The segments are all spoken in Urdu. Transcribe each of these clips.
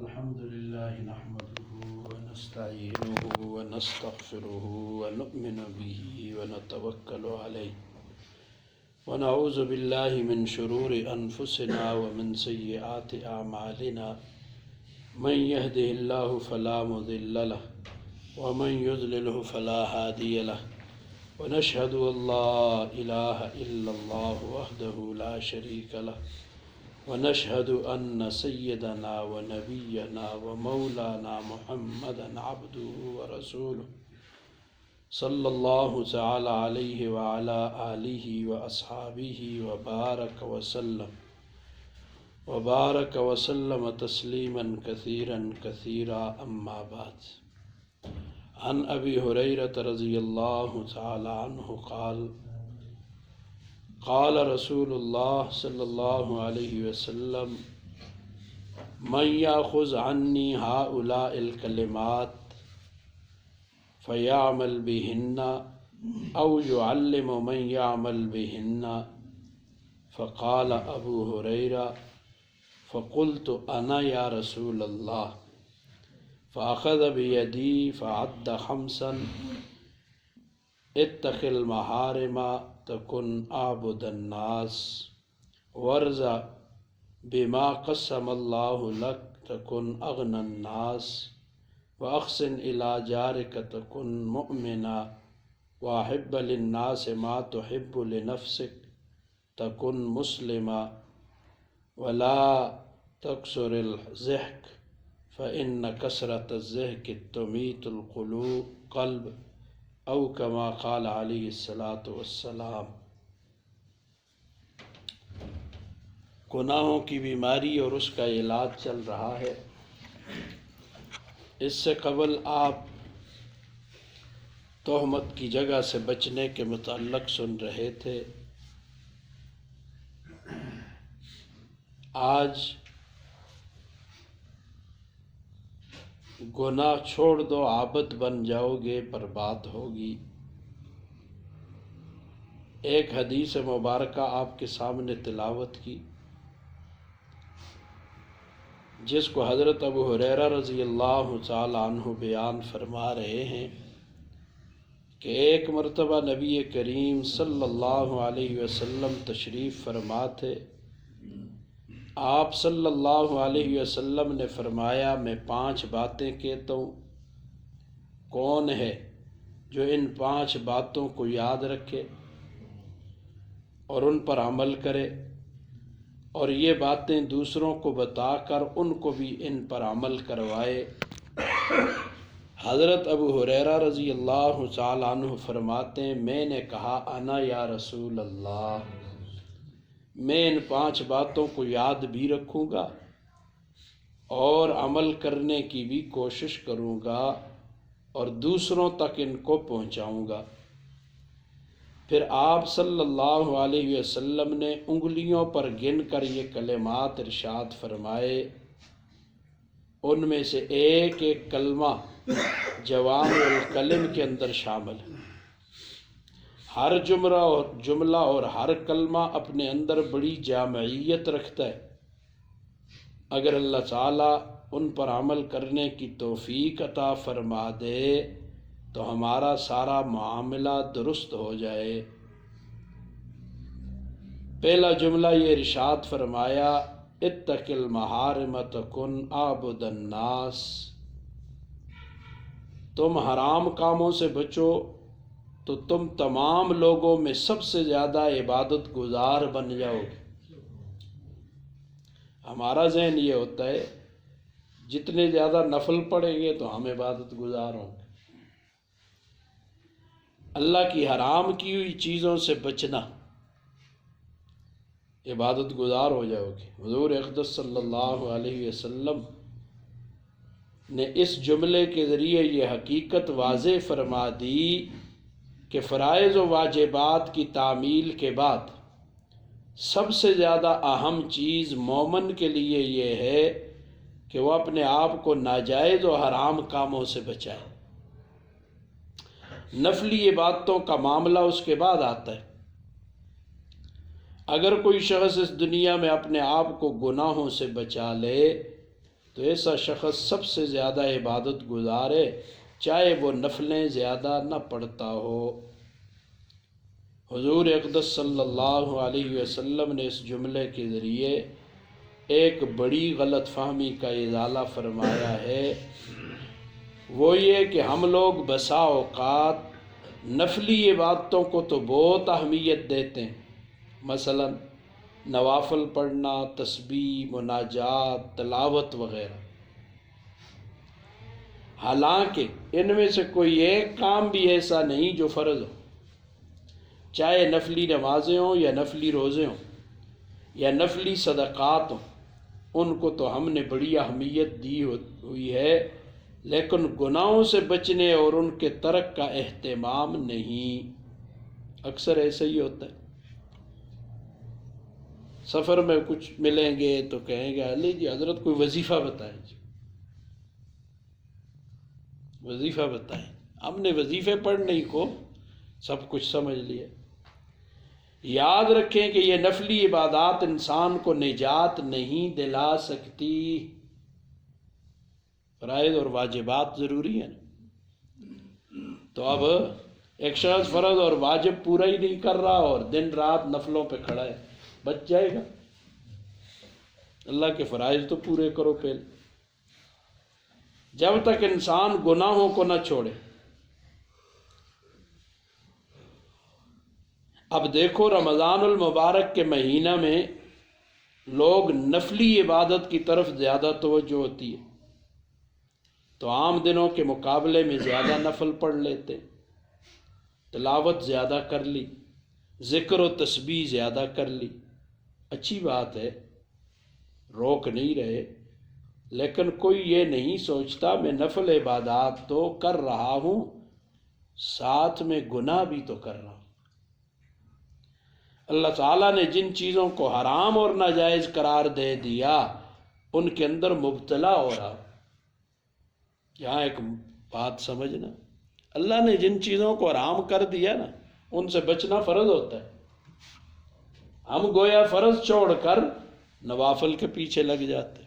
الحمد لله نحمده ونستعينه ونستغفره ونؤمن به ونتوكل عليه ونعوذ بالله من شرور أنفسنا ومن سيئات أعمالنا من يهده الله فلا مضل له ومن يضلله فلا هادي له ونشهد أن لا إله إلا الله وحده لا شريك له ونشهد أن سيدنا ونبينا ومولانا محمدا عبده ورسوله صلى الله تعالى عليه وعلى آله وأصحابه وبارك وسلم تسليما كثيرا أما بعد. عن أبي هريرة رضي الله تعالى عنه قال قال رسول الله صلى الله عليه وسلم من يأخذ عني هؤلاء الكلمات فيعمل بهن أو يعلم من يعمل بهن. فقال أبو هريرة فقلت أنا يا رسول الله. فأخذ بيدي فعد خمسا اتق المحارم تكن أعبد الناس وارض بما قسم الله لك تكن أغنى الناس وأحسن إلى جارك تكن مؤمنا وأحب للناس ما تحب لنفسك تكن مسلما ولا تكسر الضحك فإن كثرة الضحك تميت القلب او کما قال علیہ الصلاۃ والسلام. گناہوں کی بیماری اور اس کا علاج چل رہا ہے. اس سے قبل آپ تہمت کی جگہ سے بچنے کے متعلق سن رہے تھے. آج گناہ چھوڑ دو عابد بن جاؤ گے پر بات ہوگی. ایک حدیث مبارکہ آپ کے سامنے تلاوت کی جس کو حضرت ابو ہریرہ رضی اللہ تعالی عنہ بیان فرما رہے ہیں کہ ایک مرتبہ نبی کریم صلی اللہ علیہ وسلم تشریف فرما تھے. آپ صلی اللہ علیہ وسلم نے فرمایا میں 5 باتیں کہتا ہوں، کون ہے جو ان 5 باتوں کو یاد رکھے اور ان پر عمل کرے اور یہ باتیں دوسروں کو بتا کر ان کو بھی ان پر عمل کروائے. حضرت ابو ہریرہ رضی اللہ تعالی عنہ فرماتے ہیں میں نے کہا انا یا رسول اللہ، میں ان 5 باتوں کو یاد بھی رکھوں گا اور عمل کرنے کی بھی کوشش کروں گا اور دوسروں تک ان کو پہنچاؤں گا. پھر آپ صلی اللہ علیہ وسلم نے انگلیوں پر گن کر یہ کلمات ارشاد فرمائے. ان میں سے ایک ایک کلمہ جوامع الکلم کے اندر شامل ہے. ہر جملہ اور ہر کلمہ اپنے اندر بڑی جامعیت رکھتا ہے. اگر اللہ تعالیٰ ان پر عمل کرنے کی توفیق عطا فرما دے تو ہمارا سارا معاملہ درست ہو جائے. پہلا جملہ یہ ارشاد فرمایا اتق المحارم تکن اعبد الناس، تم حرام کاموں سے بچو تو تم تمام لوگوں میں سب سے زیادہ عبادت گزار بن جاؤ گے. ہمارا ذہن یہ ہوتا ہے جتنے زیادہ نفل پڑھیں گے تو ہم عبادت گزار ہوں گے. اللہ کی حرام کی ہوئی چیزوں سے بچنا عبادت گزار ہو جاؤ گے. حضور اقدس صلی اللہ علیہ وسلم نے اس جملے کے ذریعے یہ حقیقت واضح فرما دی کہ فرائض و واجبات کی تعمیل کے بعد سب سے زیادہ اہم چیز مومن کے لیے یہ ہے کہ وہ اپنے آپ کو ناجائز و حرام کاموں سے بچائے. نفلی عبادتوں کا معاملہ اس کے بعد آتا ہے. اگر کوئی شخص اس دنیا میں اپنے آپ کو گناہوں سے بچا لے تو ایسا شخص سب سے زیادہ عبادت گزار ہے، چاہے وہ نفلیں زیادہ نہ پڑھتا ہو۔ حضور اقدس صلی اللہ علیہ وسلم نے اس جملے کے ذریعے ایک بڑی غلط فہمی کا ازالہ فرمایا ہے، وہ یہ کہ ہم لوگ بسا اوقات نفلی عبادتوں کو تو بہت اہمیت دیتے ہیں، مثلا نوافل پڑھنا، تسبیح، مناجات، تلاوت وغیرہ، حالانکہ ان میں سے کوئی ایک کام بھی ایسا نہیں جو فرض ہو، چاہے نفلی نمازیں ہوں یا نفلی روزے ہوں یا نفلی صدقات ہوں، ان کو تو ہم نے بڑی اہمیت دی ہوئی ہے، لیکن گناہوں سے بچنے اور ان کے ترک کا اہتمام نہیں۔ اکثر ایسا ہی ہوتا ہے، سفر میں کچھ ملیں گے تو کہیں گے علی جی حضرت کوئی وظیفہ بتائیں جی، وظیفہ بتائیں۔ ہم نے وظیفے پڑھنے کو سب کچھ سمجھ لیا۔ یاد رکھیں کہ یہ نفلی عبادات انسان کو نجات نہیں دلا سکتی، فرائض اور واجبات ضروری ہیں۔ تو اب ایک شخص فرض اور واجب پورا ہی نہیں کر رہا اور دن رات نفلوں پہ کھڑا ہے، بچ جائے گا؟ اللہ کے فرائض تو پورے کرو پہلے، جب تک انسان گناہوں کو نہ چھوڑے۔ اب دیکھو رمضان المبارک کے مہینہ میں لوگ نفلی عبادت کی طرف زیادہ توجہ ہوتی ہے، تو عام دنوں کے مقابلے میں زیادہ نفل پڑھ لیتے، تلاوت زیادہ کر لی، ذکر و تسبیح زیادہ کر لی، اچھی بات ہے، روک نہیں رہے، لیکن کوئی یہ نہیں سوچتا میں نفل عبادات تو کر رہا ہوں، ساتھ میں گناہ بھی تو کر رہا ہوں۔ اللہ تعالیٰ نے جن چیزوں کو حرام اور ناجائز قرار دے دیا ان کے اندر مبتلا ہو رہا۔ یہاں ایک بات سمجھنا، اللہ نے جن چیزوں کو حرام کر دیا نا ان سے بچنا فرض ہوتا ہے، ہم گویا فرض چھوڑ کر نوافل کے پیچھے لگ جاتے۔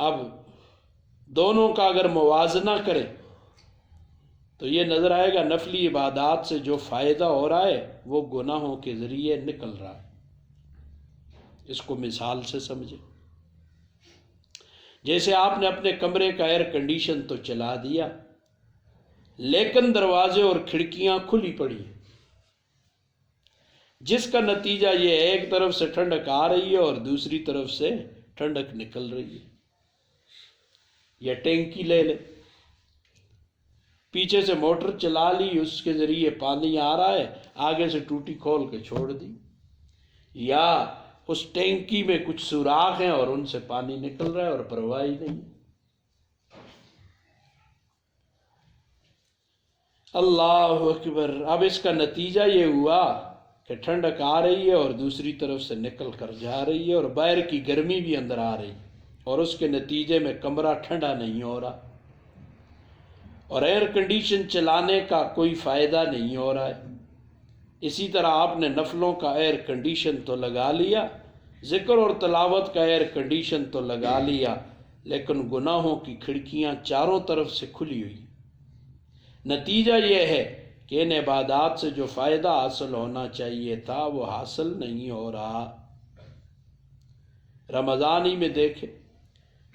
اب دونوں کا اگر موازنہ کریں تو یہ نظر آئے گا نفلی عبادات سے جو فائدہ ہو رہا ہے وہ گناہوں کے ذریعے نکل رہا ہے۔ اس کو مثال سے سمجھے، جیسے آپ نے اپنے کمرے کا ایئر کنڈیشن تو چلا دیا لیکن دروازے اور کھڑکیاں کھلی پڑی ہیں، جس کا نتیجہ یہ ہے ایک طرف سے ٹھنڈک آ رہی ہے اور دوسری طرف سے ٹھنڈک نکل رہی ہے۔ یا ٹینکی لے لے، پیچھے سے موٹر چلا لی، اس کے ذریعے پانی آ رہا ہے، آگے سے ٹوٹی کھول کے چھوڑ دی، یا اس ٹینکی میں کچھ سوراخ ہیں اور ان سے پانی نکل رہا ہے اور پرواہ ہی نہیں۔ اللہ اکبر۔ اب اس کا نتیجہ یہ ہوا کہ ٹھنڈک آ رہی ہے اور دوسری طرف سے نکل کر جا رہی ہے اور باہر کی گرمی بھی اندر آ رہی ہے، اور اس کے نتیجے میں کمرہ ٹھنڈا نہیں ہو رہا، اور ایئر کنڈیشن چلانے کا کوئی فائدہ نہیں ہو رہا ہے۔ اسی طرح آپ نے نفلوں کا ایئر کنڈیشن تو لگا لیا، ذکر اور تلاوت کا ایئر کنڈیشن تو لگا لیا، لیکن گناہوں کی کھڑکیاں چاروں طرف سے کھلی ہوئی۔ نتیجہ یہ ہے کہ ان عبادات سے جو فائدہ حاصل ہونا چاہیے تھا وہ حاصل نہیں ہو رہا۔ رمضان ہی میں دیکھیں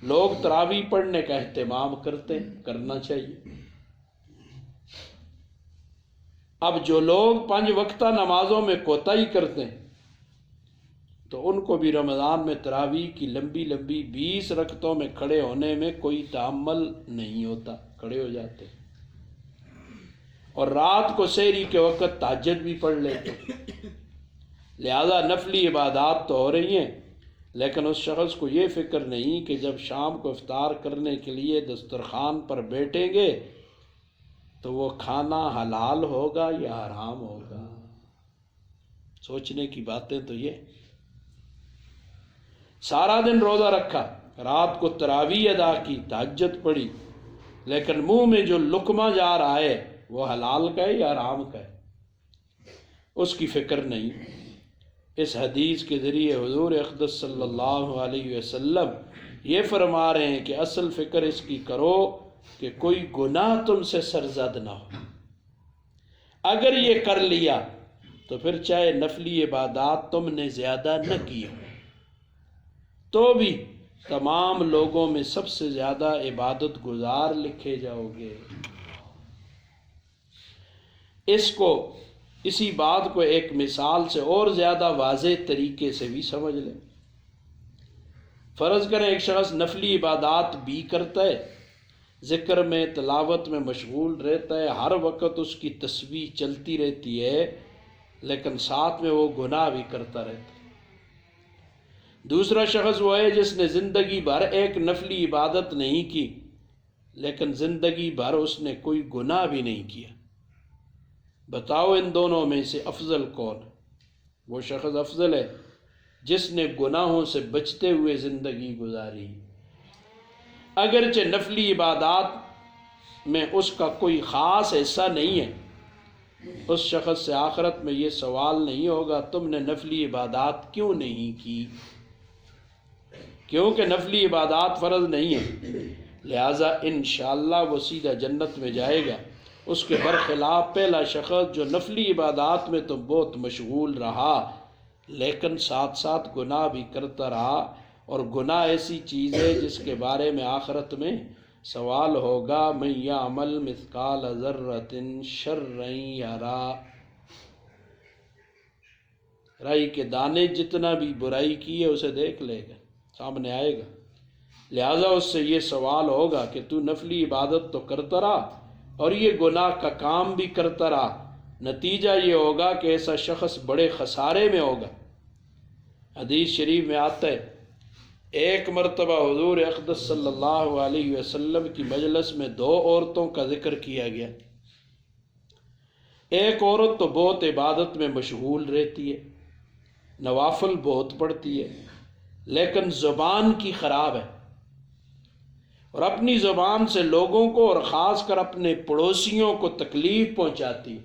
لوگ تراویح پڑھنے کا اہتمام کرتے ہیں، کرنا چاہیے۔ اب جو لوگ 5 وقتہ نمازوں میں کوتاہی کرتے ہیں تو ان کو بھی رمضان میں تراویح کی لمبی لمبی 20 رکعتوں میں کھڑے ہونے میں کوئی تحمل نہیں ہوتا، کھڑے ہو جاتے، اور رات کو سحری کے وقت تہجد بھی پڑھ لیتے۔ لہذا نفلی عبادات تو ہو رہی ہیں، لیکن اس شخص کو یہ فکر نہیں کہ جب شام کو افطار کرنے کے لیے دسترخوان پر بیٹھیں گے تو وہ کھانا حلال ہوگا یا حرام ہوگا۔ سوچنے کی باتیں تو یہ، سارا دن روزہ رکھا، رات کو تراویح ادا کی، تہجد پڑھی، لیکن منہ میں جو لقمہ جا رہا ہے وہ حلال کا ہے یا حرام کا ہے، اس کی فکر نہیں۔ اس حدیث کے ذریعے حضور اقدس صلی اللہ علیہ وسلم یہ فرما رہے ہیں کہ اصل فکر اس کی کرو کہ کوئی گناہ تم سے سرزد نہ ہو۔ اگر یہ کر لیا تو پھر چاہے نفلی عبادات تم نے زیادہ نہ کی ہو تو بھی تمام لوگوں میں سب سے زیادہ عبادت گزار لکھے جاؤ گے۔ اسی بات کو ایک مثال سے اور زیادہ واضح طریقے سے بھی سمجھ لیں۔ فرض کریں ایک شخص نفلی عبادات بھی کرتا ہے، ذکر میں تلاوت میں مشغول رہتا ہے، ہر وقت اس کی تسبیح چلتی رہتی ہے، لیکن ساتھ میں وہ گناہ بھی کرتا رہتا ہے۔ دوسرا شخص وہ ہے جس نے زندگی بھر ایک نفلی عبادت نہیں کی، لیکن زندگی بھر اس نے کوئی گناہ بھی نہیں کیا۔ بتاؤ ان دونوں میں سے افضل کون؟ وہ شخص افضل ہے جس نے گناہوں سے بچتے ہوئے زندگی گزاری۔ اگرچہ نفلی عبادات میں اس کا کوئی خاص حصہ نہیں ہے، اس شخص سے آخرت میں یہ سوال نہیں ہوگا تم نے نفلی عبادات کیوں نہیں کی، کیونکہ نفلی عبادات فرض نہیں ہے، لہٰذا انشاءاللہ وہ سیدھا جنت میں جائے گا۔ اس کے برخلاف پہلا شخص جو نفلی عبادات میں تو بہت مشغول رہا لیکن ساتھ ساتھ گناہ بھی کرتا رہا، اور گناہ ایسی چیز ہے جس کے بارے میں آخرت میں سوال ہوگا، من یعمل مثقال ذرۃ شرا یرا، رائی کے دانے جتنا بھی برائی کی ہے اسے دیکھ لے گا، سامنے آئے گا، لہٰذا اس سے یہ سوال ہوگا کہ تو نفلی عبادت تو کرتا رہا اور یہ گناہ کا کام بھی کرتا رہا، نتیجہ یہ ہوگا کہ ایسا شخص بڑے خسارے میں ہوگا۔ حدیث شریف میں آتا ہے ایک مرتبہ حضور اقدس صلی اللہ علیہ وسلم کی مجلس میں دو عورتوں کا ذکر کیا گیا۔ ایک عورت تو بہت عبادت میں مشغول رہتی ہے، نوافل بہت پڑھتی ہے، لیکن زبان کی خراب ہے اور اپنی زبان سے لوگوں کو اور خاص کر اپنے پڑوسیوں کو تکلیف پہنچاتی ہے۔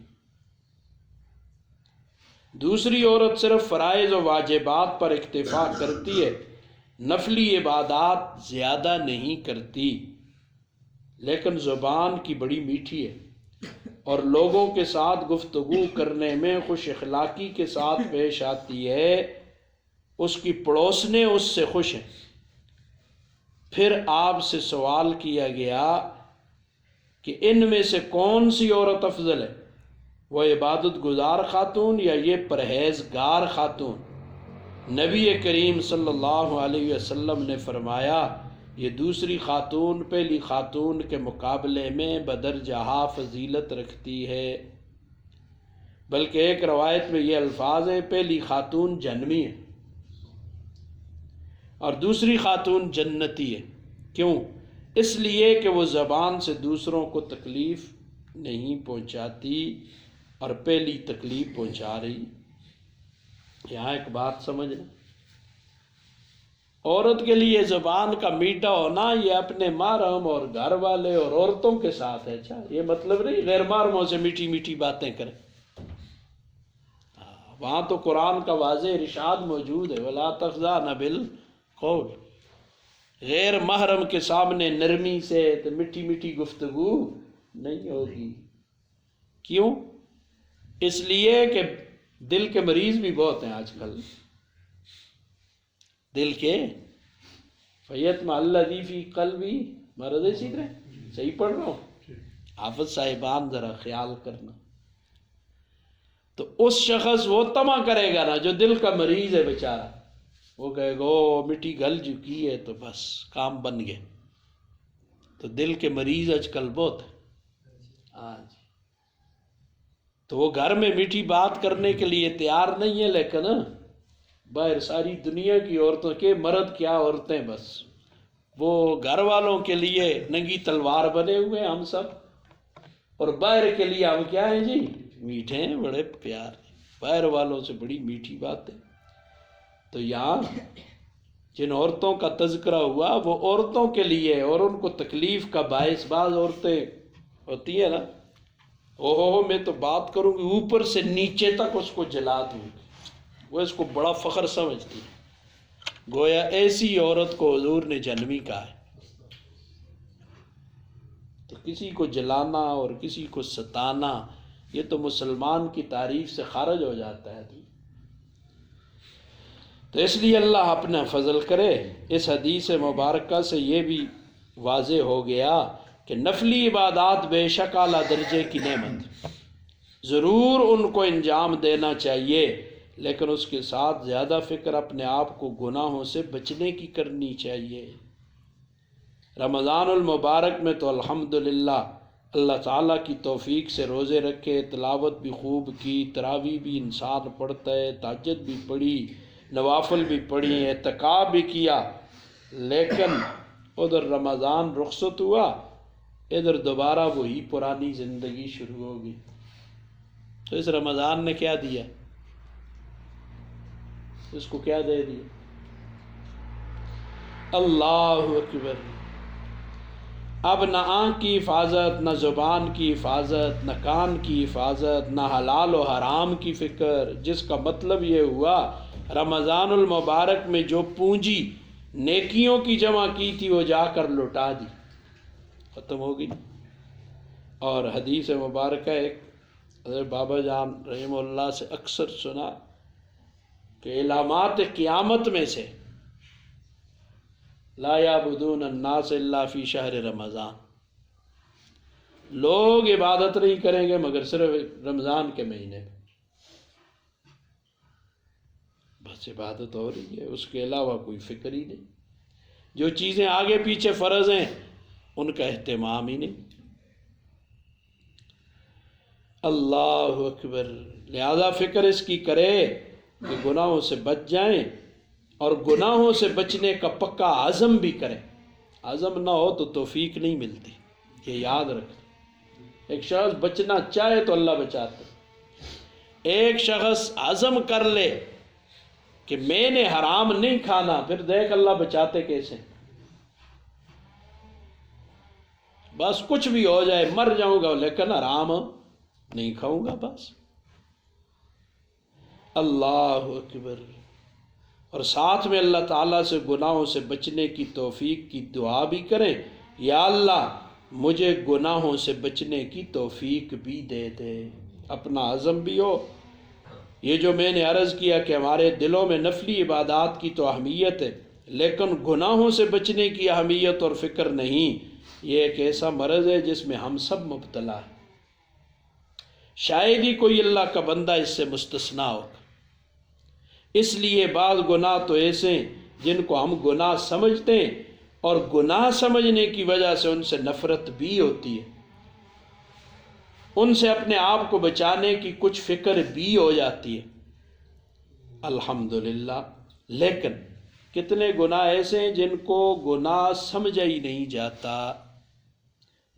دوسری عورت صرف فرائض و واجبات پر اکتفا کرتی ہے، نفلی عبادات زیادہ نہیں کرتی، لیکن زبان کی بڑی میٹھی ہے اور لوگوں کے ساتھ گفتگو کرنے میں خوش اخلاقی کے ساتھ پیش آتی ہے، اس کی پڑوسنے اس سے خوش ہیں۔ پھر آپ سے سوال کیا گیا کہ ان میں سے کون سی عورت افضل ہے، وہ عبادت گزار خاتون یا یہ پرہیزگار خاتون؟ نبی کریم صلی اللہ علیہ وسلم نے فرمایا یہ دوسری خاتون پہلی خاتون کے مقابلے میں بدرجہ فضیلت رکھتی ہے، بلکہ ایک روایت میں یہ الفاظ ہیں پہلی خاتون جنمی ہے اور دوسری خاتون جنتی ہے۔ کیوں؟ اس لیے کہ وہ زبان سے دوسروں کو تکلیف نہیں پہنچاتی اور پہلی تکلیف پہنچا رہی۔ یہاں ایک بات سمجھنا، عورت کے لیے زبان کا میٹھا ہونا یہ اپنے محرم اور گھر والے اور عورتوں کے ساتھ ہے، اچھا یہ مطلب نہیں غیر محرموں سے میٹھی میٹھی باتیں کریں، وہاں تو قرآن کا واضح ارشاد موجود ہے وَلَا تَخْضَعْنَ بِالْقَوْلِ، غیر محرم کے سامنے نرمی سے میٹھی میٹھی گفتگو نہیں ہوگی۔ کیوں؟ اس لیے کہ دل کے مریض بھی بہت ہیں آج کل، دل کے فیطمع الذی فی قلبی مرض سیکھ رہے، صحیح پڑھ رہا ہوں؟ حافظ صاحبان ذرا خیال کرنا۔ تو اس شخص وہ طمع کرے گا نا جو دل کا مریض ہے بیچارہ، وہ کہے گا او مٹی گل چکی ہے تو بس کام بن گئے۔ تو دل کے مریض آج کل بہت ہے آج، تو وہ گھر میں میٹھی بات کرنے کے لیے تیار نہیں ہے، لیکن باہر ساری دنیا کی عورتوں کے مرد کیا عورتیں، بس وہ گھر والوں کے لیے ننگی تلوار بنے ہوئے ہیں ہم سب، اور باہر کے لیے ہم کیا ہیں جی میٹھے ہیں، بڑے پیار، باہر والوں سے بڑی میٹھی باتیں۔ تو یہاں جن عورتوں کا تذکرہ ہوا وہ عورتوں کے لیے اور ان کو تکلیف کا باعث، بعض عورتیں ہوتی ہیں نا اوہو میں تو بات کروں گی اوپر سے نیچے تک اس کو جلا دوں گی، وہ اس کو بڑا فخر سمجھتی ہے، گویا ایسی عورت کو حضور نے جنمی کہا ہے۔ تو کسی کو جلانا اور کسی کو ستانا یہ تو مسلمان کی تعریف سے خارج ہو جاتا ہے۔ تو اس لیے اللہ اپنا فضل کرے۔ اس حدیث مبارکہ سے یہ بھی واضح ہو گیا کہ نفلی عبادات بے شک اعلیٰ درجے کی نعمت، ضرور ان کو انجام دینا چاہیے، لیکن اس کے ساتھ زیادہ فکر اپنے آپ کو گناہوں سے بچنے کی کرنی چاہیے۔ رمضان المبارک میں تو الحمدللہ اللہ تعالیٰ کی توفیق سے روزے رکھے، تلاوت بھی خوب کی، تراویح بھی انسان پڑھتا ہے، تہجد بھی پڑھی، نوافل بھی پڑھی، اعتکاف بھی کیا، لیکن ادھر رمضان رخصت ہوا، ادھر دوبارہ وہی پرانی زندگی شروع ہوگی۔ تو اس رمضان نے کیا دیا؟ اس کو کیا دے دیا؟ اللہ اکبر! اب نہ آنکھ کی حفاظت، نہ زبان کی حفاظت، نہ کان کی حفاظت، نہ حلال و حرام کی فکر، جس کا مطلب یہ ہوا رمضان المبارک میں جو پونجی نیکیوں کی جمع کی تھی وہ جا کر لٹا دی، ختم ہو گئی۔ اور حدیث مبارکہ ایک حضرت بابا جان رحمہ اللہ سے اکثر سنا کہ علامات قیامت میں سے لا یعبدون الناس الا فی شہر رمضان، لوگ عبادت نہیں کریں گے مگر صرف رمضان کے مہینے میں، بس عبادت ہو رہی ہے، اس کے علاوہ کوئی فکر ہی نہیں، جو چیزیں آگے پیچھے فرض ہیں ان کا اہتمام ہی نہیں۔ اللہ اکبر! لہذا فکر اس کی کرے کہ گناہوں سے بچ جائیں، اور گناہوں سے بچنے کا پکا عزم بھی کریں۔ عزم نہ ہو تو توفیق نہیں ملتی، یہ یاد رکھیں۔ ایک شخص بچنا چاہے تو اللہ بچاتا ہے، ایک شخص عزم کر لے کہ میں نے حرام نہیں کھانا، پھر دیکھ اللہ بچاتے کیسے۔ بس کچھ بھی ہو جائے، مر جاؤں گا لیکن حرام نہیں کھاؤں گا، بس۔ اللہ اکبر! اور ساتھ میں اللہ تعالیٰ سے گناہوں سے بچنے کی توفیق کی دعا بھی کریں، یا اللہ مجھے گناہوں سے بچنے کی توفیق بھی دے دے۔ اپنا عزم بھی ہو۔ یہ جو میں نے عرض کیا کہ ہمارے دلوں میں نفلی عبادات کی تو اہمیت ہے، لیکن گناہوں سے بچنے کی اہمیت اور فکر نہیں، یہ ایک ایسا مرض ہے جس میں ہم سب مبتلا ہیں، شاید ہی کوئی اللہ کا بندہ اس سے مستثنیٰ ہو۔ اس لیے بعض گناہ تو ایسے ہیں جن کو ہم گناہ سمجھتے ہیں، اور گناہ سمجھنے کی وجہ سے ان سے نفرت بھی ہوتی ہے، ان سے اپنے آپ کو بچانے کی کچھ فکر بھی ہو جاتی ہے، الحمدللہ۔ لیکن کتنے گناہ ایسے ہیں جن کو گناہ سمجھا ہی نہیں جاتا،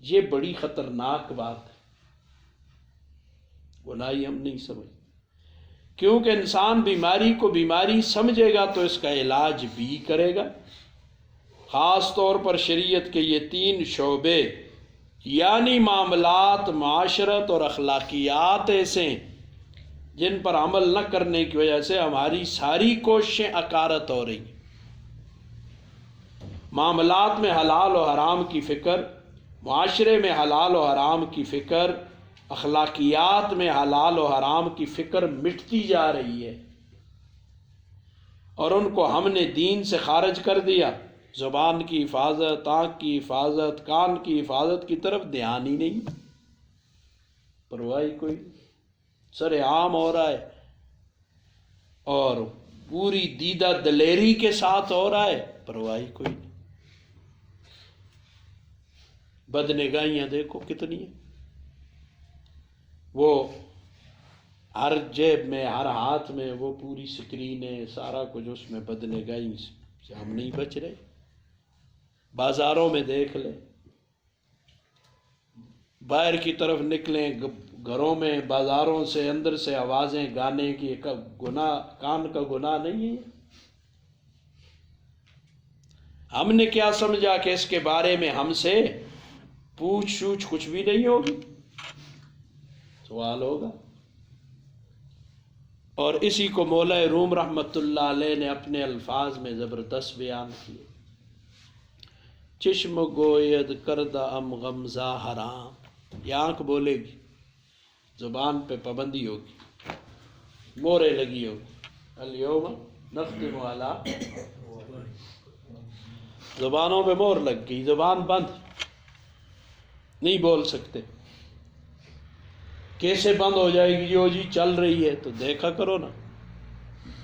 یہ بڑی خطرناک بات ہے، گناہ ہی ہم نہیں سمجھتے، کیونکہ انسان بیماری کو بیماری سمجھے گا تو اس کا علاج بھی کرے گا۔ خاص طور پر شریعت کے یہ 3 شعبے یعنی معاملات، معاشرت اور اخلاقیات ایسے ہیں جن پر عمل نہ کرنے کی وجہ سے ہماری ساری کوششیں عکارت ہو رہی ہیں۔ معاملات میں حلال و حرام کی فکر، معاشرے میں حلال و حرام کی فکر، اخلاقیات میں حلال و حرام کی فکر مٹتی جا رہی ہے، اور ان کو ہم نے دین سے خارج کر دیا۔ زبان کی حفاظت، آنکھ کی حفاظت، کان کی حفاظت کی طرف دھیان ہی نہیں، پرواہ کوئی، سر عام ہو رہا ہے اور پوری دیدہ دلیری کے ساتھ ہو رہا ہے، پرواہ کوئی نہیں۔ بدنگاہیاں دیکھو کتنی ہیں، وہ ہر جیب میں، ہر ہاتھ میں وہ پوری سکرینیں، سارا کچھ اس میں، بدنگاہی سے ہم نہیں بچ رہے۔ بازاروں میں دیکھ لیں، باہر کی طرف نکلیں، گھروں میں، بازاروں سے اندر سے آوازیں گانے کی، گناہ کان کا گناہ نہیں ہے؟ ہم نے کیا سمجھا کہ اس کے بارے میں ہم سے پوچھ سوچھ کچھ بھی نہیں ہوگی؟ سوال ہوگا۔ اور اسی کو مولا روم رحمۃ اللہ علیہ نے اپنے الفاظ میں زبردست بیان کیے. چشم گوید کردہ ام غمزہ حرام، یہ آنکھ بولے گی، زبان پہ پابندی ہوگی، مورے لگی ہوگی. الیوم نختم علی، زبانوں پہ مور لگ گئی، زبان بند، نہیں بول سکتے. کیسے بند ہو جائے گی؟ جو جی چل رہی ہے تو دیکھا کرو نا.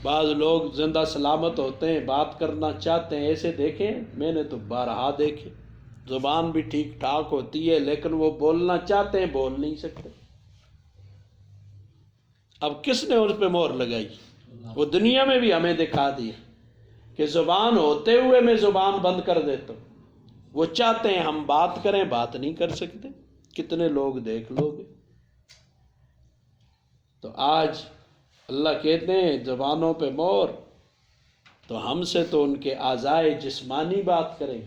بعض لوگ زندہ سلامت ہوتے ہیں، بات کرنا چاہتے ہیں، ایسے دیکھیں، میں نے تو بارہا دیکھے، زبان بھی ٹھیک ٹھاک ہوتی ہے لیکن وہ بولنا چاہتے ہیں، بول نہیں سکتے. اب کس نے اس پہ مور لگائی؟ وہ دنیا میں بھی ہمیں دکھا دیا کہ زبان ہوتے ہوئے میں زبان بند کر دیتا ہوں. وہ چاہتے ہیں ہم بات کریں، بات نہیں کر سکتے. کتنے لوگ دیکھ لو گے. تو آج اللہ کہتے ہیں زبانوں پہ مور، تو ہم سے تو ان کے اعضائے جسمانی بات کریں.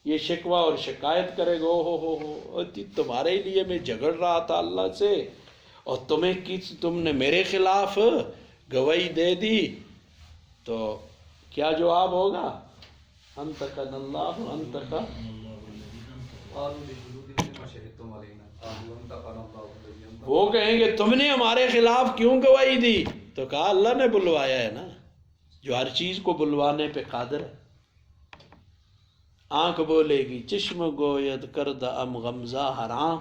یہ شکوہ اور شکایت کرے گا، ہو تمہارے لیے میں جھگڑ رہا تھا اللہ سے، اور تم نے میرے خلاف گواہی دے دی، تو کیا جواب ہوگا؟ انتقن اللہ انتقا. وہ کہیں گے تم نے ہمارے خلاف کیوں گواہی دی؟ تو کہا اللہ نے بلوایا ہے نا، جو ہر چیز کو بلوانے پہ قادر ہے. آنکھ بولے گی چشم گوید کردہ ام غمزہ حرام،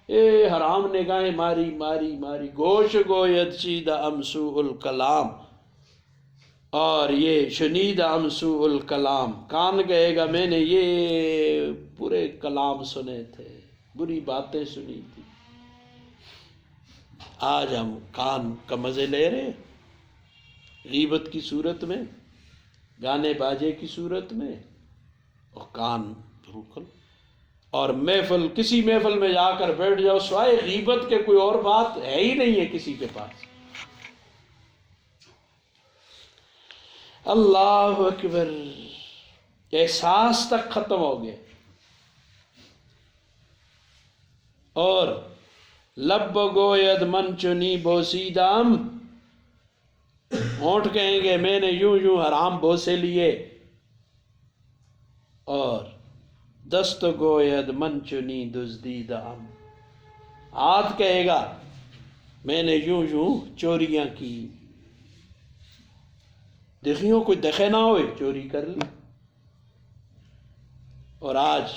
اے حرام نگاہیں ماری ماری ماری. گوش گوید چیدہ ام سوء الکلام، اور یہ شنیدہ ام سوء الکلام، کان کہے گا میں نے یہ برے کلام سنے تھے، بری باتیں سنی تھی. آج ہم کان کا مزے لے رہے ہیں، غیبت کی صورت میں، گانے باجے کی صورت میں، اور کان بالکل. اور محفل، کسی محفل میں جا کر بیٹھ جاؤ، سوائے غیبت کے کوئی اور بات ہے ہی نہیں ہے کسی کے پاس. اللہ اکبر، احساس تک ختم ہو گیا. اور لب گوید من چنی بوسیدم، ہونٹ کہیں گے میں نے یوں یوں حرام بوسے لیے. اور دست گوید من چنی دزدیدم، ہاتھ کہے گا میں نے یوں یوں چوریاں کی. دیکھیوں کوئی دکھے نہ ہوئے، چوری کر لی. اور آج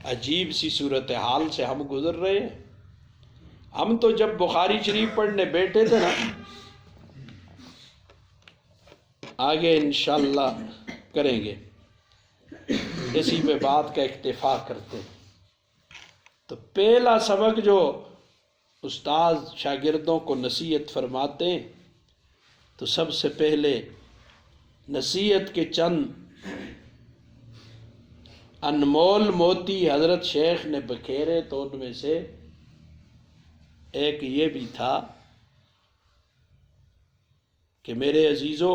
عجیب سی صورتحال سے ہم گزر رہے ہیں. ہم تو جب بخاری شریف پڑھنے بیٹھے تھے نا، آگے انشاءاللہ کریں گے، اسی پہ بات کا اکتفا کرتے ہیں. تو پہلا سبق جو استاذ شاگردوں کو نصیحت فرماتے ہیں، تو سب سے پہلے نصیحت کے چند انمول موتی حضرت شیخ نے بکھیرے، تو ان میں سے ایک یہ بھی تھا کہ میرے عزیزو،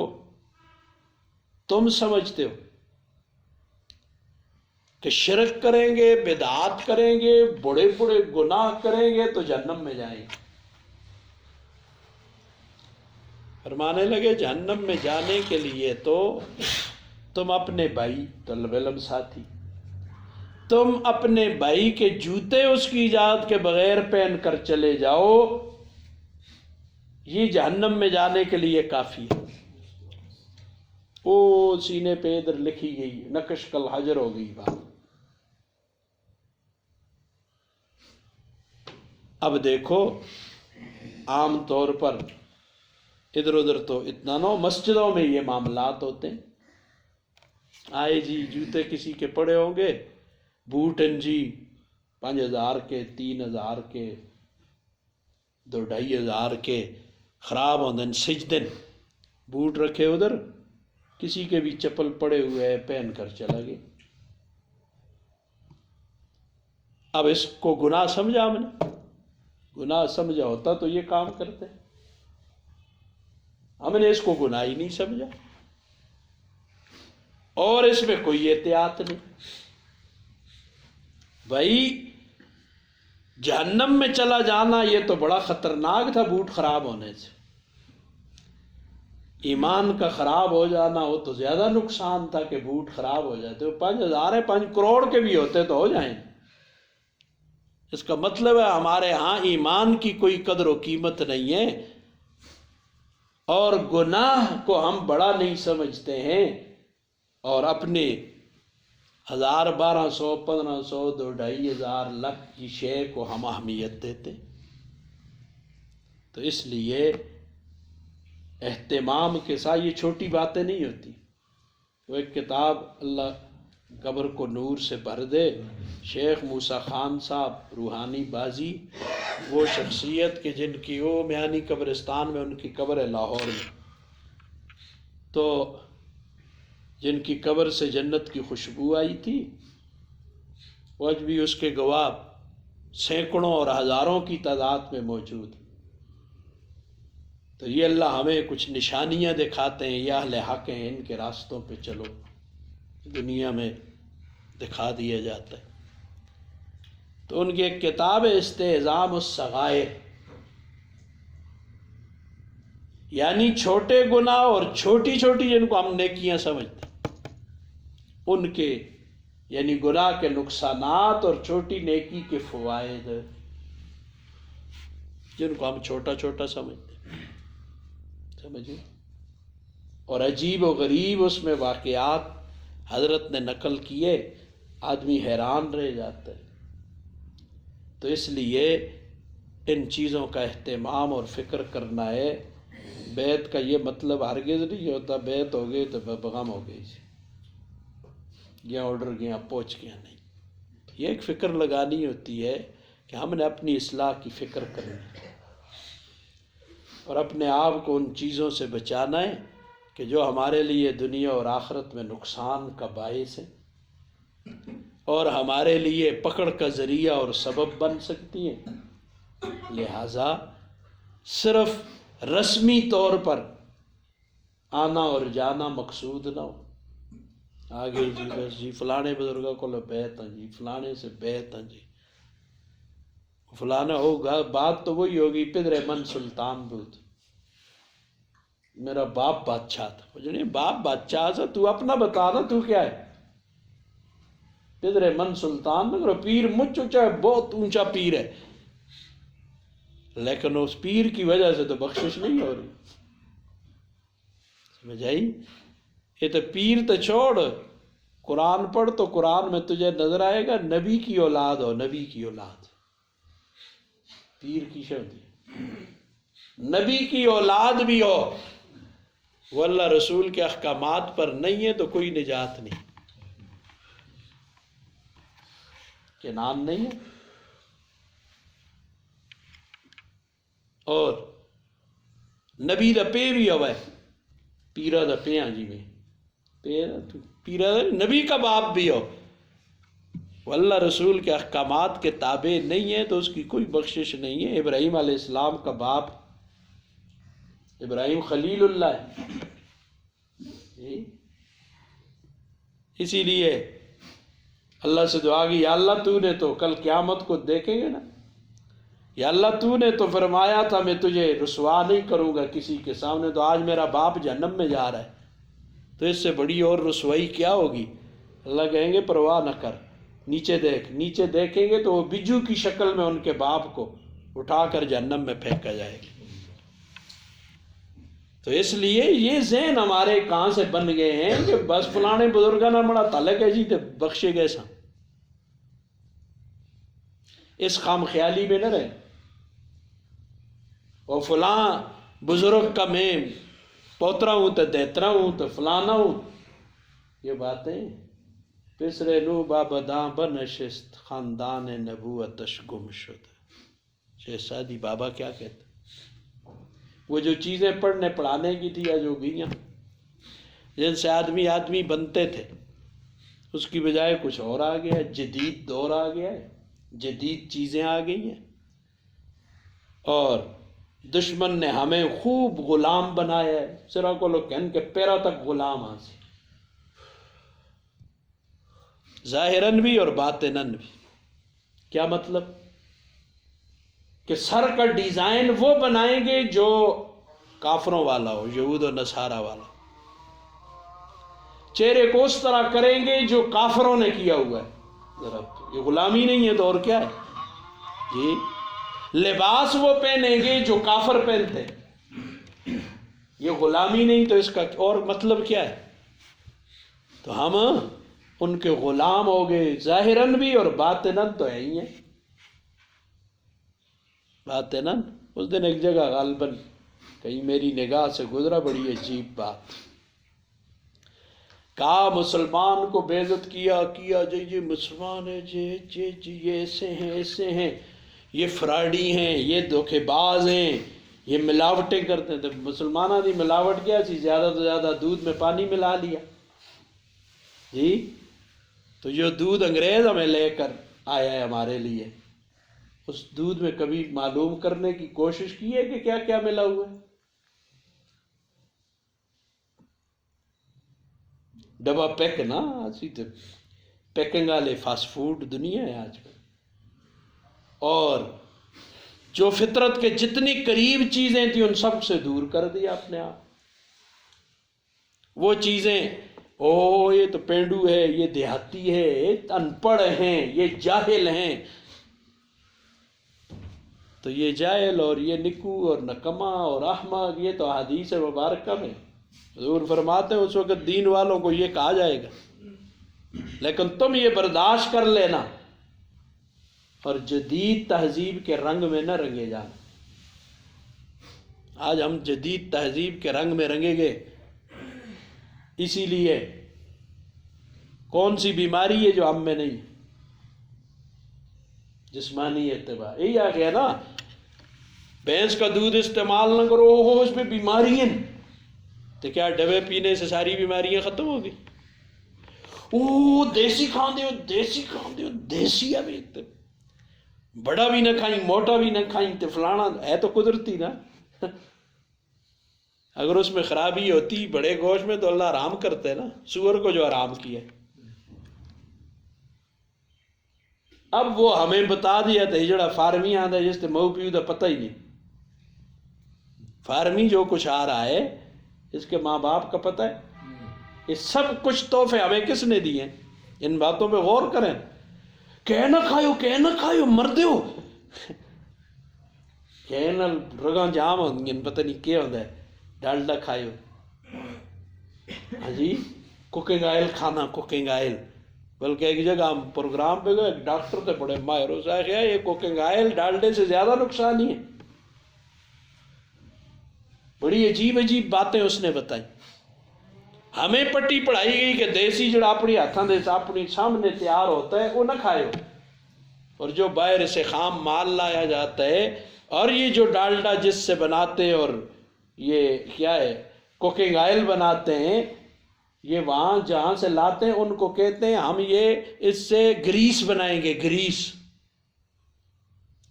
تم سمجھتے ہو کہ شرک کریں گے، بدعات کریں گے، بڑے بڑے گناہ کریں گے تو جہنم میں جائیں گے. فرمانے لگے جہنم میں جانے کے لیے تو تم اپنے بھائی، طالب علم ساتھی، تم اپنے بھائی کے جوتے اس کی اجازت کے بغیر پہن کر چلے جاؤ، یہ جہنم میں جانے کے لیے کافی ہے. وہ سینے پہ ادھر لکھی گئی، نقش کل حجر ہو گئی بات. اب دیکھو، عام طور پر ادھر ادھر تو اتنا نہ، مسجدوں میں یہ معاملات ہوتے ہیں. آئے جی جوتے کسی کے پڑے ہوں گے، بوٹن جی 5,000 کے، 3,000 کے، 2,500 کے، خراب ہوندن سجدن، بوٹ رکھے ادھر، کسی کے بھی چپل پڑے ہوئے ہیں، پہن کر چلا گیا. اب اس کو گناہ سمجھا ہم نے؟ گناہ سمجھا ہوتا تو یہ کام کرتے. ہم نے اس کو گناہ ہی نہیں سمجھا، اور اس میں کوئی احتیاط نہیں. بھائی جہنم میں چلا جانا یہ تو بڑا خطرناک تھا بوٹ خراب ہونے سے، ایمان کا خراب ہو جانا وہ تو زیادہ نقصان تھا کہ بوٹ خراب ہو جاتے، وہ 5,000 ہے 5 کروڑ کے بھی ہوتے تو ہو جائیں۔ اس کا مطلب ہے ہمارے ہاں ایمان کی کوئی قدر و قیمت نہیں ہے، اور گناہ کو ہم بڑا نہیں سمجھتے ہیں، اور اپنے 1,000 1,200 1,500 2 2,500 لاکھ کی شے کو ہم اہمیت دیتے۔ تو اس لیے اہتمام کے ساتھ یہ چھوٹی باتیں نہیں ہوتی۔ وہ ایک کتاب اللہ قبر کو نور سے بھر دے، شیخ موسیٰ خان صاحب روحانی بازی، وہ شخصیت کہ جن کی وہ میانی قبرستان میں ان کی قبر ہے لاہور میں، تو جن کی قبر سے جنت کی خوشبو آئی تھی، وہ آج بھی اس کے گواہ سینکڑوں اور ہزاروں کی تعداد میں موجود۔ تو یہ اللہ ہمیں کچھ نشانیاں دکھاتے ہیں، یہ اہل حق ہیں، ان کے راستوں پہ چلو، دنیا میں دکھا دیا جاتا ہے۔ تو ان کی ایک کتاب ہے استعظام الصغائر، یعنی چھوٹے گناہ اور چھوٹی چھوٹی جن کو ہم نیکیاں سمجھتے ہیں، ان کے یعنی گناہ کے نقصانات اور چھوٹی نیکی کے فوائد، جن کو ہم چھوٹا چھوٹا سمجھتے ہیں، سمجھے؟ اور عجیب و غریب اس میں واقعات حضرت نے نقل کیے، آدمی حیران رہ جاتا ہے۔ تو اس لیے ان چیزوں کا اہتمام اور فکر کرنا ہے۔ بیت کا یہ مطلب ہرگز نہیں ہوتا بیت ہو گئی تو غم ہو گئی، گیا آرڈر گیا پہنچ گیا، نہیں، یہ ایک فکر لگانی ہوتی ہے کہ ہم نے اپنی اصلاح کی فکر کرنی ہے، اور اپنے آپ کو ان چیزوں سے بچانا ہے کہ جو ہمارے لیے دنیا اور آخرت میں نقصان کا باعث ہے، اور ہمارے لیے پکڑ کا ذریعہ اور سبب بن سکتی ہیں۔ لہٰذا صرف رسمی طور پر آنا اور جانا مقصود نہ ہو، آگے جی بس جی فلانے بزرگوں کو بیعت ہیں جی، فلانے سے بیعت ہیں جی، فلانا ہوگا، بات تو وہی ہوگی پدر من سلطان بود، میرا باپ بادشاہ تھا، مجھے باپ بادشاہ تھا، تو اپنا بتا نا تو کیا ہے؟ پدر من سلطان نہ کرو، پیر مجھ اونچا ہے، بہت اونچا پیر ہے، لیکن اس پیر کی وجہ سے تو بخشش نہیں ہو رہی، سمجھ آئی؟ یہ تو پیر تو چھوڑ، قرآن پڑھ تو قرآن میں تجھے نظر آئے گا نبی کی اولاد ہو، نبی کی اولاد، پیر کی شادی نبی کی اولاد بھی ہو، وہ اللہ رسول کے احکامات پر نہیں ہے تو کوئی نجات نہیں، کہ نام نہیں ہے۔ اور نبی دا پے بھی ہوئے، پیرا دا پے ہاں جی میں پیرا دا نبی کا باپ بھی ہو، وہ اللہ رسول کے احکامات کے تابع نہیں ہے تو اس کی کوئی بخشش نہیں ہے۔ ابراہیم علیہ السلام کا باپ ابراہیم خلیل اللہ ہے، اسی لیے اللہ سے دعا کی، یا اللہ تو نے تو کل قیامت کو دیکھیں گے نا، یا اللہ تو نے تو فرمایا تھا میں تجھے رسوا نہیں کروں گا کسی کے سامنے، تو آج میرا باپ جہنم میں جا رہا ہے، تو اس سے بڑی اور رسوائی کیا ہوگی؟ اللہ کہیں گے پرواہ نہ کر، نیچے دیکھ، نیچے دیکھیں گے تو وہ بجو کی شکل میں ان کے باپ کو اٹھا کر جہنم میں پھینکا جائے گا۔ تو اس لیے یہ ذہن ہمارے کہاں سے بن گئے ہیں کہ بس فلانے بزرگاں نہ بڑا تعلق ہے جی تو بخشے گئے سا، اس خام خیالی میں نہ رہے، اور فلاں بزرگ کا میں پوترا ہوں تو دیترا ہوں تو فلانا ہوں، یہ باتیں پسرے نو بابداں بنشست خاندان نبوتش گم شد۔ شہزادی بابا کیا کہتے؟ وہ جو چیزیں پڑھنے پڑھانے کی تھی یا جو گئیاں جن سے آدمی بنتے تھے، اس کی بجائے کچھ اور آ گیا ہے، جدید دور آ گیا ہے، جدید چیزیں آ گئی ہیں، اور دشمن نے ہمیں خوب غلام بنایا ہے، سرا کو لوگ کہن کے پیرا تک غلام آسی، ظاہراً بھی اور باطناً بھی۔ کیا مطلب؟ کہ سر کا ڈیزائن وہ بنائیں گے جو کافروں والا ہو، یہود و نصارہ والا، چہرے کو اس طرح کریں گے جو کافروں نے کیا ہوا ہے۔ ذرا یہ غلامی نہیں ہے تو اور کیا ہے جی؟ لباس وہ پہنیں گے جو کافر پہنتے، یہ غلامی نہیں تو اس کا اور مطلب کیا ہے؟ تو ہم ان کے غلام ہو گئے، ظاہراً بھی اور باطناً تو ہے ہی ہیں۔ باطناً اس دن ایک جگہ غالباً کہیں میری نگاہ سے گزرا، بڑی عجیب بات، کہا مسلمان کو بے عزت کیا جی یہ مسلمان ہے، جی یہ ایسے ہیں، یہ فراڈی ہیں، یہ دھوکے باز ہیں، یہ ملاوٹیں کرتے ہیں۔ تو مسلمانوں کی ملاوٹ کیا سی؟ زیادہ سے زیادہ دودھ میں پانی ملا لیا جی۔ تو جو دودھ انگریز ہمیں لے کر آیا ہے ہمارے لیے، اس دودھ میں کبھی معلوم کرنے کی کوشش کی ہے کہ کیا کیا ملا ہوا ہے؟ ڈبا پیک نا، اسی تو پیکنگ والے فاسٹ فوڈ دنیا ہے آج کل۔ اور جو فطرت کے جتنی قریب چیزیں تھیں ان سب سے دور کر دیا اپنے آپ۔ وہ چیزیں یہ تو پینڈو ہے، یہ دیہاتی ہے، یہ ان پڑھ ہیں، یہ جاہل ہیں۔ تو یہ جاہل اور یہ نکو اور نکما اور احمق، یہ تو حدیث مبارکہ میں حضور فرماتے ہیں اس وقت دین والوں کو یہ کہا جائے گا، لیکن تم یہ برداشت کر لینا اور جدید تہذیب کے رنگ میں نہ رنگے جانا۔ آج ہم جدید تہذیب کے رنگ میں رنگیں گے، اسی لیے کون سی بیماری ہے جو ہم میں نہیں؟ جسمانی اعتبار، یہی آ گیا نا، بھینس کا دودھ استعمال نہ کرو، اس میں بیماری ہیں، تو کیا ڈبے پینے سے ساری بیماریاں ختم ہو گئی؟ دیسی کھاندے ہو، دیسی ابھی بڑا بھی نہ کھائیں، موٹا بھی نہ کھائیں، تو فلانا ہے تو قدرتی نا۔ اگر اس میں خرابی ہوتی بڑے گوشت میں تو اللہ حرام کرتے نا، سور کو جو حرام کیا۔ اب وہ ہمیں بتا دیا تھا، جڑا فارمی آتا ہے جس سے مئو پیو دا پتہ ہی نہیں، فارمی جو کچھ آ رہا ہے اس کے ماں باپ کا پتہ ہے؟ یہ سب کچھ تحفے ہمیں کس نے دیے ہیں؟ ان باتوں پہ غور کریں۔ کہ نہ کھائیو مردے ہو، کہنا رگاں جام ہوں گے، پتہ نہیں کیا ہوتا ہے، ڈالڈا کھائیو، ہاں جی، کوکنگ آئل کھانا، کوکنگ آئل۔ بلکہ ایک جگہ ہم پروگرام پہ گئے، ایک ڈاکٹر تھے بڑے ماہر، اس نے کہا یہ کوکنگ آئل ڈالڈے سے زیادہ نقصان ہی ہے۔ بڑی عجیب عجیب باتیں اس نے بتائی۔ ہمیں پٹی پڑھائی گئی کہ دیسی جڑا اپنی ہاتھوں دے اپنی سامنے تیار ہوتا ہے وہ نہ کھائیو، اور جو باہر سے خام مال لایا جاتا ہے، اور یہ جو ڈالڈا جس سے بناتے اور یہ کیا ہے کوکنگ آئل بناتے ہیں، یہ وہاں جہاں سے لاتے ہیں ان کو کہتے ہیں ہم یہ اس سے گریس بنائیں گے، گریس۔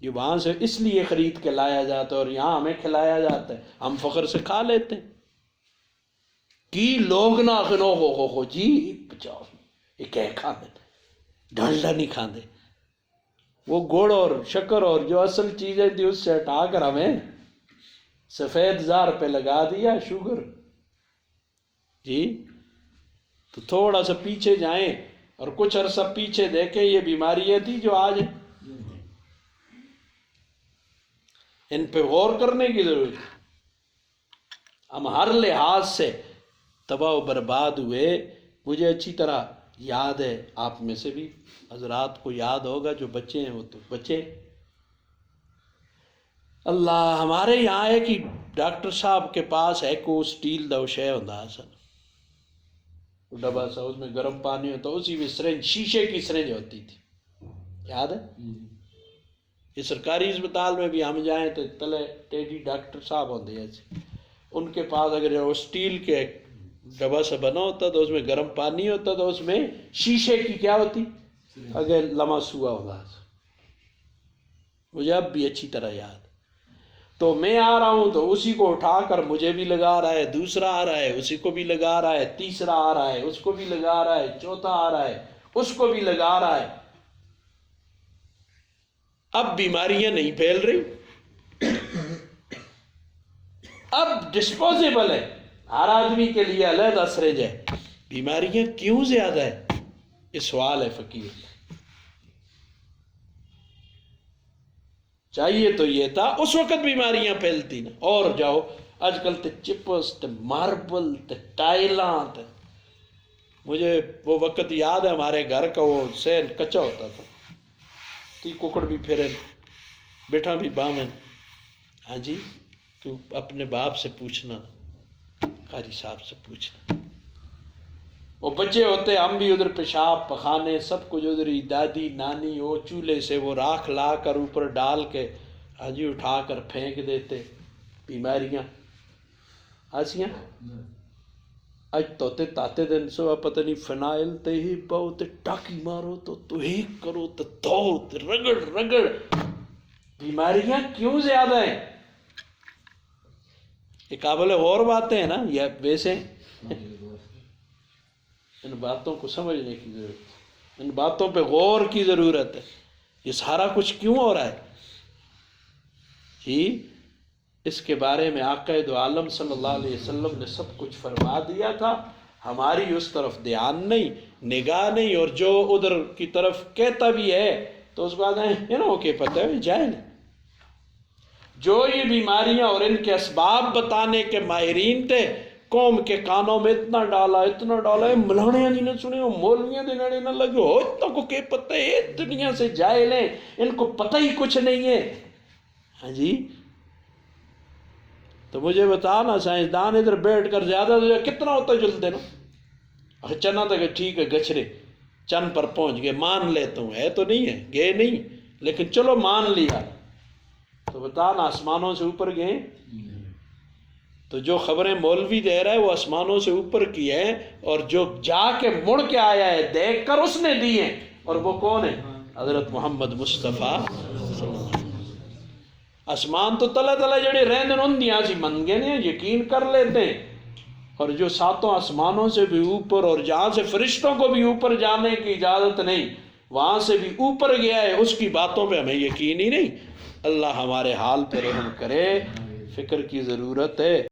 یہ وہاں سے اس لیے خرید کے لایا جاتا ہے اور یہاں ہمیں کھلایا جاتا ہے، ہم فخر سے کھا لیتے ہیں۔ کی لوگ نہ خنو ہو جی بچاؤ، یہ کہہ کھاندے ڈالڈا نہیں کھاندے، وہ گڑ اور شکر اور جو اصل چیزیں تھی اس سے ہٹا کر ہمیں سفید زار پہ لگا دیا شوگر جی۔ تو تھوڑا سا پیچھے جائیں اور کچھ عرصہ پیچھے دیکھیں، یہ بیماریاں تھی جو آج ہیں، ان پہ غور کرنے کی ضرورت ہے۔ ہم ہر لحاظ سے تباہ و برباد ہوئے۔ مجھے اچھی طرح یاد ہے، آپ میں سے بھی حضرات کو یاد ہوگا، جو بچے ہیں وہ تو بچے، اللہ ہمارے یہاں ہے کہ ڈاکٹر صاحب کے پاس ایکو سٹیل دا شے ہوندا سن، ڈبا سا، اس میں گرم پانی ہوتا، اسی میں سرنج، شیشے کی سرنج ہوتی تھی، یاد ہے؟ یہ سرکاری اسپتال میں بھی ہم جائیں تو تلے ٹیڈی ڈاکٹر صاحب ہوتے ہیں، ان کے پاس اگر وہ سٹیل کے ڈبا سے بنا ہوتا تو اس میں گرم پانی ہوتا تو اس میں شیشے کی کیا ہوتی اگر لمحہ سوا ہوگا، مجھے اب بھی اچھی طرح یاد۔ تو میں آ رہا ہوں تو اسی کو اٹھا کر مجھے بھی لگا رہا ہے، دوسرا آ رہا ہے اسی کو بھی لگا رہا ہے، تیسرا آ رہا ہے اس کو بھی لگا رہا ہے، چوتھا آ رہا ہے اس کو بھی لگا رہا ہے۔ اب بیماریاں نہیں پھیل رہی، اب ڈسپوزیبل ہے، ہر آدمی کے لیے علیحدہ سرنج ہے۔ بیماریاں کیوں زیادہ ہے؟ یہ سوال ہے فقیر۔ چاہیے تو یہ تھا اس وقت بیماریاں پھیلتی نا، اور جاؤ اج کل تے چپس تے ماربل تے ٹائلاں تے، مجھے وہ وقت یاد ہے ہمارے گھر کا، وہ سین کچا ہوتا تھا، تی ککڑ بھی پھرے بیٹھا بھی بامن۔ ہاں جی، تو اپنے باپ سے پوچھنا، قاری صاحب سے پوچھنا، وہ بچے ہوتے ہم بھی ادھر پیشاب پخانے سب کچھ ادھر ہی، دادی نانی وہ چولہے سے وہ راکھ لا کر اوپر ڈال کے ہاں جی اٹھا کر پھینک دیتے، بیماریاں آسیاں۔ اج توتے تاتے دن سو پتہ نہیں فنائل تے ہی پاؤ تے ٹاکی مارو تو ہیک کرو تو دھو تے رگڑ رگڑ۔ بیماریاں کیوں زیادہ ہیں؟ یہ قابل غور باتیں ہیں نا، یا ویسے ان باتوں کو سمجھنے کی ضرورت ہے، ان باتوں پہ غور کی ضرورت ہے۔ یہ سارا کچھ کیوں ہو رہا ہے جی؟ اس کے بارے میں آقا دو عالم صلی اللہ علیہ وسلم نے سب کچھ فرما دیا تھا، ہماری اس طرف دھیان نہیں، نگاہ نہیں، اور جو ادھر کی طرف کہتا بھی ہے تو اس کو آدھا ہے نا کہ پتہ ہے جائے نہیں۔ جو یہ بیماریاں اور ان کے اسباب بتانے کے ماہرین تھے، قوم کے کانوں میں اتنا ڈالا ملانے نہیں نہ سنے ہو، مولویاں دے نڑے نہ لگے ہو، اتنا کو کہ پتہ ہے دنیا سے جاہل ہیں، ان کو پتہ ہی کچھ نہیں ہے۔ ہاں جی، تو مجھے بتانا سائنسدان ادھر بیٹھ کر زیادہ سے کتنا ہوتا جلتے نا، چنا تک ٹھیک ہے گچھرے چند پر پہنچ گئے، مان لیتا ہوں، ہے تو نہیں ہے، گئے نہیں، لیکن چلو مان لیا، تو بتانا آسمانوں سے اوپر گئے؟ تو جو خبریں مولوی دے رہا ہے وہ آسمانوں سے اوپر کی ہے، اور جو جا کے مڑ کے آیا ہے دیکھ کر اس نے دی ہیں، اور وہ کون ہے؟ حضرت محمد مصطفیٰ صلی اللہ علیہ وسلم۔ آسمان تو تلے تلے جڑے رہندن ان دیاں سی من گئے ہیں، یقین کر لیتے ہیں، اور جو ساتوں آسمانوں سے بھی اوپر، اور جہاں سے فرشتوں کو بھی اوپر جانے کی اجازت نہیں، وہاں سے بھی اوپر گیا ہے، اس کی باتوں پہ ہمیں یقین ہی نہیں۔ اللہ ہمارے حال پہ رحم کرے، فکر کی ضرورت ہے۔